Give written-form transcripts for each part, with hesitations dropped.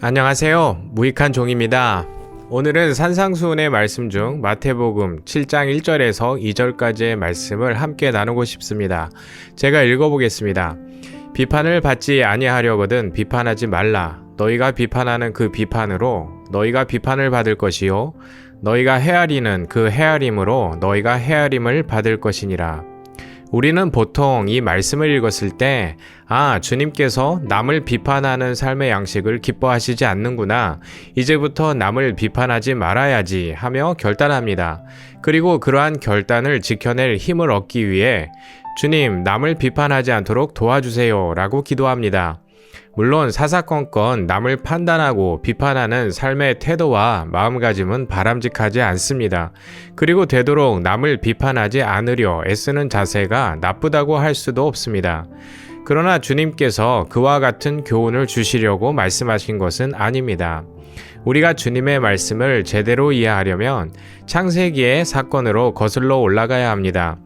안녕하세요. 무익한 종입니다. 오늘은 산상수훈의 말씀 중 마태복음 7장 1절에서 2절까지의 말씀을 함께 나누고 싶습니다. 제가 읽어보겠습니다. 비판을 받지 아니하려거든 비판하지 말라. 너희가 비판하는 그 비판으로 너희가 비판을 받을 것이요 너희가 헤아리는 그 헤아림으로 너희가 헤아림을 받을 것이니라. 우리는 보통 이 말씀을 읽었을 때 주님께서 남을 비판하는 삶의 양식을 기뻐하시지 않는구나. 이제부터 남을 비판하지 말아야지 하며 결단합니다. 그리고 그러한 결단을 지켜낼 힘을 얻기 위해 주님, 남을 비판하지 않도록 도와주세요 라고 기도합니다. 물론 사사건건 남을 판단하고 비판하는 삶의 태도와 마음가짐은 바람직하지 않습니다. 그리고 되도록 남을 비판하지 않으려 애쓰는 자세가 나쁘다고 할 수도 없습니다. 그러나 주님께서 그와 같은 교훈을 주시려고 말씀하신 것은 아닙니다. 우리가 주님의 말씀을 제대로 이해하려면 창세기의 사건으로 거슬러 올라가야 합니다.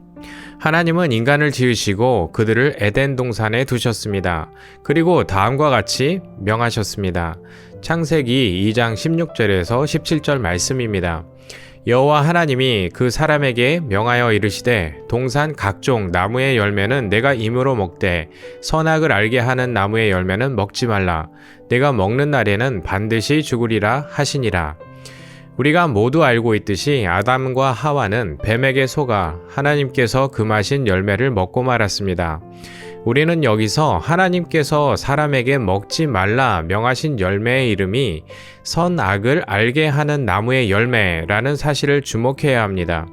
하나님은 인간을 지으시고 그들을 에덴 동산에 두셨습니다. 그리고 다음과 같이 명하셨습니다. 창세기 2장 16절에서 17절 말씀입니다. 여호와 하나님이 그 사람에게 명하여 이르시되 동산 각종 나무의 열매는 내가 임으로 먹되 선악을 알게 하는 나무의 열매는 먹지 말라. 내가 먹는 날에는 반드시 죽으리라 하시니라. 우리가 모두 알고 있듯이 아담과 하와는 뱀에게 속아 하나님께서 금하신 열매를 먹고 말았습니다. 우리는 여기서 하나님께서 사람에게 먹지 말라 명하신 열매의 이름이 선악을 알게 하는 나무의 열매라는 사실을 주목해야 합니다.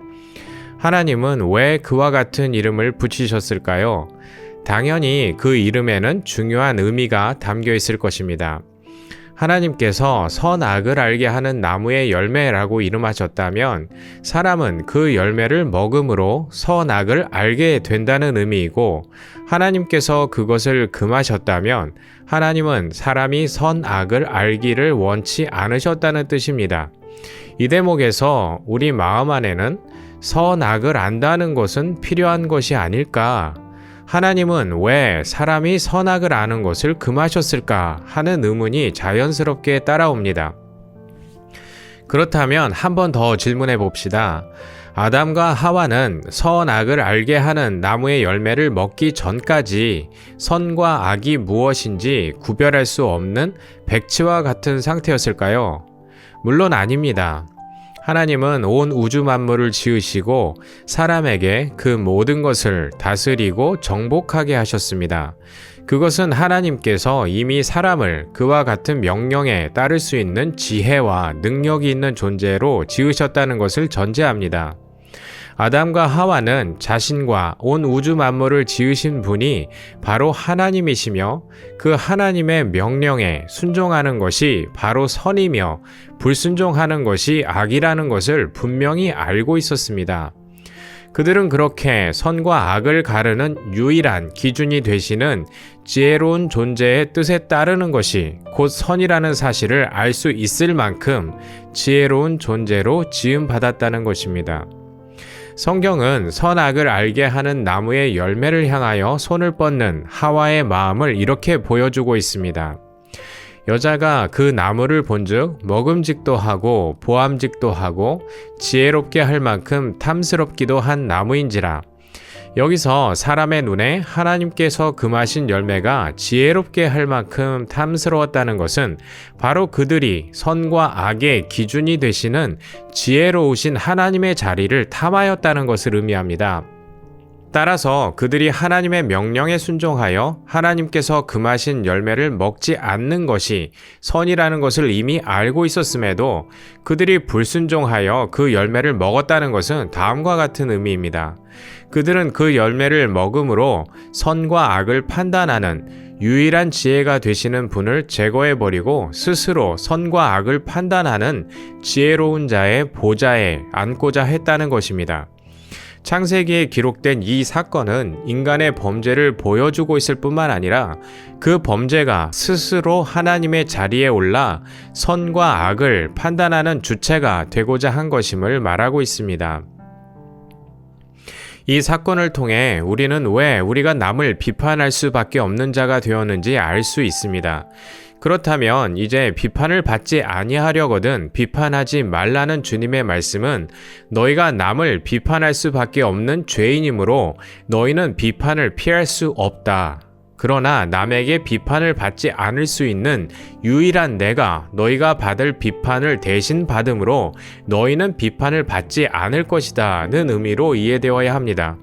하나님은 왜 그와 같은 이름을 붙이셨을까요? 당연히 그 이름에는 중요한 의미가 담겨 있을 것입니다. 하나님께서 선악을 알게 하는 나무의 열매라고 이름하셨다면 사람은 그 열매를 먹음으로 선악을 알게 된다는 의미이고, 하나님께서 그것을 금하셨다면 하나님은 사람이 선악을 알기를 원치 않으셨다는 뜻입니다. 이 대목에서 우리 마음 안에는 선악을 안다는 것은 필요한 것이 아닐까? 하나님은 왜 사람이 선악을 아는 것을 금하셨을까 하는 의문이 자연스럽게 따라옵니다. 그렇다면 한 번 더 질문해 봅시다. 아담과 하와는 선악을 알게 하는 나무의 열매를 먹기 전까지 선과 악이 무엇인지 구별할 수 없는 백치와 같은 상태였을까요? 물론 아닙니다. 하나님은 온 우주 만물을 지으시고 사람에게 그 모든 것을 다스리고 정복하게 하셨습니다. 그것은 하나님께서 이미 사람을 그와 같은 명령에 따를 수 있는 지혜와 능력이 있는 존재로 지으셨다는 것을 전제합니다. 아담과 하와는 자신과 온 우주 만물을 지으신 분이 바로 하나님이시며 그 하나님의 명령에 순종하는 것이 바로 선이며 불순종하는 것이 악이라는 것을 분명히 알고 있었습니다. 그들은 그렇게 선과 악을 가르는 유일한 기준이 되시는 지혜로운 존재의 뜻에 따르는 것이 곧 선이라는 사실을 알 수 있을 만큼 지혜로운 존재로 지음받았다는 것입니다. 성경은 선악을 알게 하는 나무의 열매를 향하여 손을 뻗는 하와의 마음을 이렇게 보여주고 있습니다. 여자가 그 나무를 본즉 먹음직도 하고 보암직도 하고 지혜롭게 할 만큼 탐스럽기도 한 나무인지라. 여기서 사람의 눈에 하나님께서 금하신 열매가 지혜롭게 할 만큼 탐스러웠다는 것은 바로 그들이 선과 악의 기준이 되시는 지혜로우신 하나님의 자리를 탐하였다는 것을 의미합니다. 따라서 그들이 하나님의 명령에 순종하여 하나님께서 금하신 열매를 먹지 않는 것이 선이라는 것을 이미 알고 있었음에도 그들이 불순종하여 그 열매를 먹었다는 것은 다음과 같은 의미입니다. 그들은 그 열매를 먹음으로 선과 악을 판단하는 유일한 지혜가 되시는 분을 제거해버리고 스스로 선과 악을 판단하는 지혜로운 자의 보좌에 앉고자 했다는 것입니다. 창세기에 기록된 이 사건은 인간의 범죄를 보여주고 있을 뿐만 아니라 그 범죄가 스스로 하나님의 자리에 올라 선과 악을 판단하는 주체가 되고자 한 것임을 말하고 있습니다. 이 사건을 통해 우리는 왜 우리가 남을 비판할 수밖에 없는 자가 되었는지 알 수 있습니다. 그렇다면 이제 비판을 받지 아니하려거든 비판하지 말라는 주님의 말씀은 너희가 남을 비판할 수밖에 없는 죄인이므로 너희는 비판을 피할 수 없다. 그러나 남에게 비판을 받지 않을 수 있는 유일한 내가 너희가 받을 비판을 대신 받음으로 너희는 비판을 받지 않을 것이다는 의미로 이해되어야 합니다.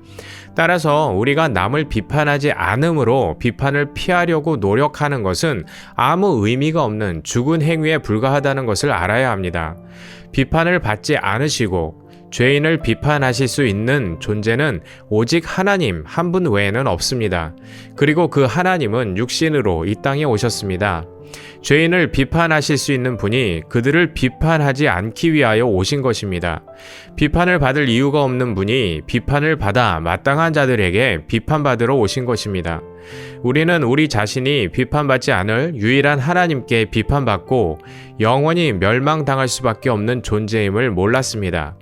따라서 우리가 남을 비판하지 않음으로 비판을 피하려고 노력하는 것은 아무 의미가 없는 죽은 행위에 불과하다는 것을 알아야 합니다. 비판을 받지 않으시고 죄인을 비판하실 수 있는 존재는 오직 하나님 한 분 외에는 없습니다. 그리고 그 하나님은 육신으로 이 땅에 오셨습니다. 죄인을 비판하실 수 있는 분이 그들을 비판하지 않기 위하여 오신 것입니다. 비판을 받을 이유가 없는 분이 비판을 받아 마땅한 자들에게 비판받으러 오신 것입니다. 우리는 우리 자신이 비판받지 않을 유일한 하나님께 비판받고 영원히 멸망당할 수밖에 없는 존재임을 몰랐습니다.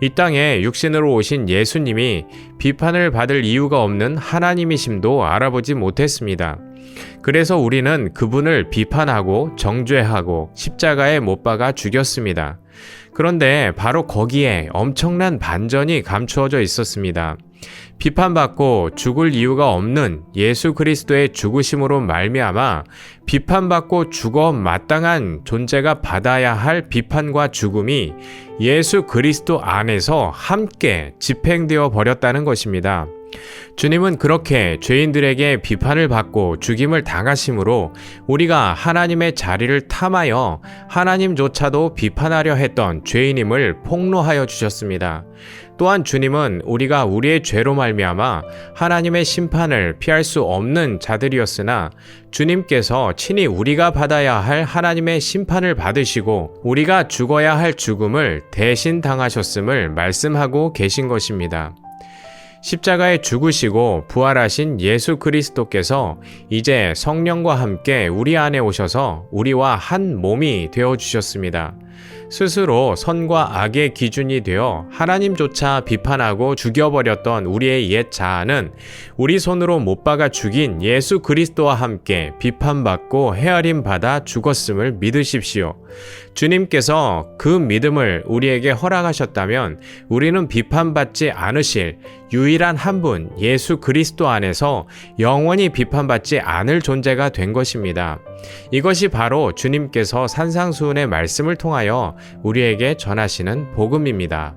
이 땅에 육신으로 오신 예수님이 비판을 받을 이유가 없는 하나님이심도 알아보지 못했습니다. 그래서 우리는 그분을 비판하고 정죄하고 십자가에 못 박아 죽였습니다. 그런데 바로 거기에 엄청난 반전이 감추어져 있었습니다. 비판받고 죽을 이유가 없는 예수 그리스도의 죽으심으로 말미암아 비판받고 죽어 마땅한 존재가 받아야 할 비판과 죽음이 예수 그리스도 안에서 함께 집행되어 버렸다는 것입니다. 주님은 그렇게 죄인들에게 비판을 받고 죽임을 당하심으로 우리가 하나님의 자리를 탐하여 하나님조차도 비판하려 했던 죄인임을 폭로하여 주셨습니다. 또한 주님은 우리가 우리의 죄로 말미암아 하나님의 심판을 피할 수 없는 자들이었으나 주님께서 친히 우리가 받아야 할 하나님의 심판을 받으시고 우리가 죽어야 할 죽음을 대신 당하셨음을 말씀하고 계신 것입니다. 십자가에 죽으시고 부활하신 예수 그리스도께서 이제 성령과 함께 우리 안에 오셔서 우리와 한 몸이 되어 주셨습니다. 스스로 선과 악의 기준이 되어 하나님조차 비판하고 죽여버렸던 우리의 옛 자아는 우리 손으로 못 박아 죽인 예수 그리스도와 함께 비판받고 헤아림 받아 죽었음을 믿으십시오. 주님께서 그 믿음을 우리에게 허락하셨다면 우리는 비판받지 않으실 유일한 한 분 예수 그리스도 안에서 영원히 비판받지 않을 존재가 된 것입니다. 이것이 바로 주님께서 산상수훈의 말씀을 통하여 우리에게 전하시는 복음입니다.